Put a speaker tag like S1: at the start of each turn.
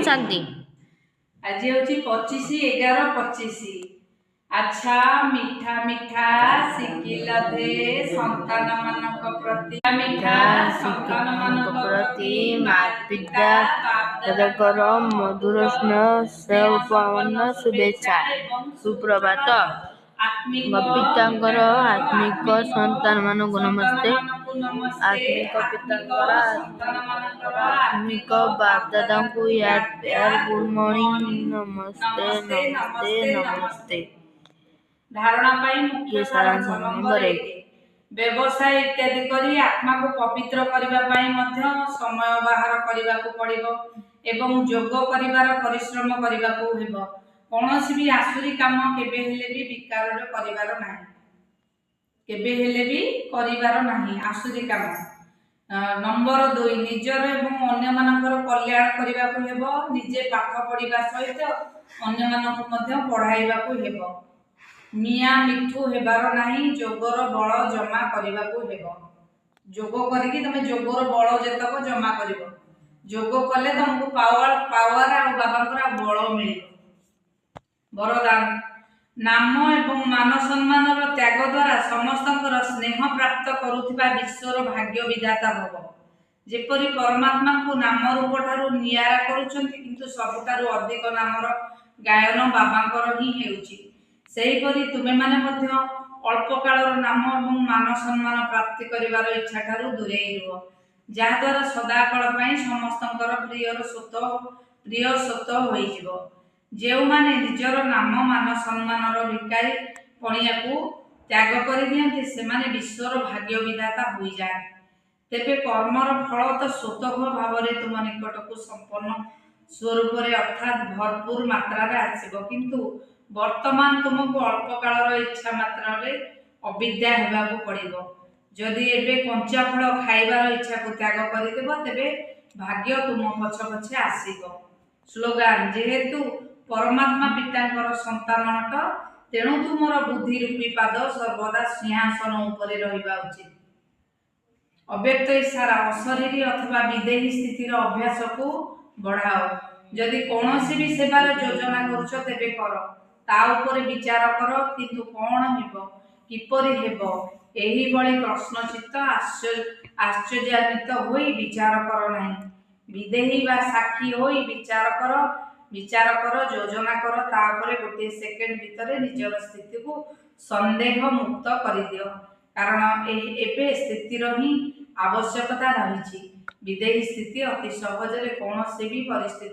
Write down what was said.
S1: शांति।
S2: आज हूँ 25/11/25। अच्छा मिठा मिठा शिखिला दे संतान मानक प्रति मिठा संतान मानक प्रति माता पिता
S1: कर मधुर स्नेह से उपवन शुभेच्छा। सुप्रभात। पितांकर आत्मिक संतान मानक नमस्ते। आत्मिक पितांकर आत्मिक बाप दादा को याद प्यार गुड मॉर्निंग नमस्ते नमस्ते नमस्ते।
S2: धारणा पाई मुख्य
S1: सारांश नंबर 1
S2: व्यवसाय इत्यादि करी आत्मा को पवित्र करबा पाई मध्य समय बाहर करबा को पड़िबो एवं योग करिवार परिश्रम करबा को हेबो। कोनोसी भी आसुरी काम केबे हेले भी विकार रे करिवार नाही, केबे हेले भी करिवार नाही आसुरी काम। नंबर 2 निजर एवं अन्य मानकर कल्याण करबा को हेबो। निजे पाठ पढ़िबा सहित अन्य मानक मध्य पढ़ाइबा को हेबो। मिया मिठू हेबार नाही, जोगर बल जमा करबा को हेबो। जोग करिकि तमे जोगर बल जेतक जमा करिवो। जोग कले तुमको पावर आ बाबांकर बल मिलिबो। वरदान नाम एवं मान सम्मान त्याग द्वारा समस्तंकर स्नेह प्राप्त करुथिबा विश्वर भाग्य विधाता भव। जेपरि परमात्मा को नाम रूप ठारू नियारा करूछंती किंतु सबठारू अधिक नामर गायन बाबांकर ही हेउची। सेहीपरि तुमे माने मध्य अल्प कालर नाम एवं मान सम्मान प्राप्ति करिवार इच्छा ठारू दूरेई रुह, जहा द्वारा सदा काल पई समस्तंकर प्रिय सत होई जिवो। जेउ माने निजर नाम मान सम्मानर भिकारी पणिया को त्याग कर दियंती से माने विश्वर भाग्य विधाता होई जाय। तेबे कर्मर फल तो स्वतः भाव में तुम निकट को संपन्न स्वरूप अर्थात भरपूर मात्रा रे आसीबो, किंतु वर्तमान तुमको अल्प कालर इच्छा मात्रा रे अविद्या हेबा को पड़िबो। जदि एबे कंचा फल खाइबार इच्छा को त्याग कर देबो तेबे भाग्य तुम पछ पछे आसीबो। स्लोगान जेहेतु परमात्मा पितांकर संतान अट, तेणु तुमर बुद्धि रूपी पाद सर्वदा सिंहासन उपरे रहिबा उचित। अव्यक्त इशारा अशरीरी अथवा विदेही स्थितिर अभ्यास को बढ़ाओ। जदि कौनसी भी सेवार योजना करुछ तेबे कर, ता उपरे विचार कर, किंतु कौन हेबो किपरि हेबो एही भली प्रश्नचित्त आश्चर्यान्वित होई विचार कर नाही। विदेही बा साक्षी होई विचार कर योजना कर, तापरे गोटे सेकेंड भितर निजर स्थिति को संदेह मुक्त कर दियो, कारण एबे स्थितिर ही आवश्यकता रही। विदेही स्थिति अति सहज रे कौन से भी परिस्थिति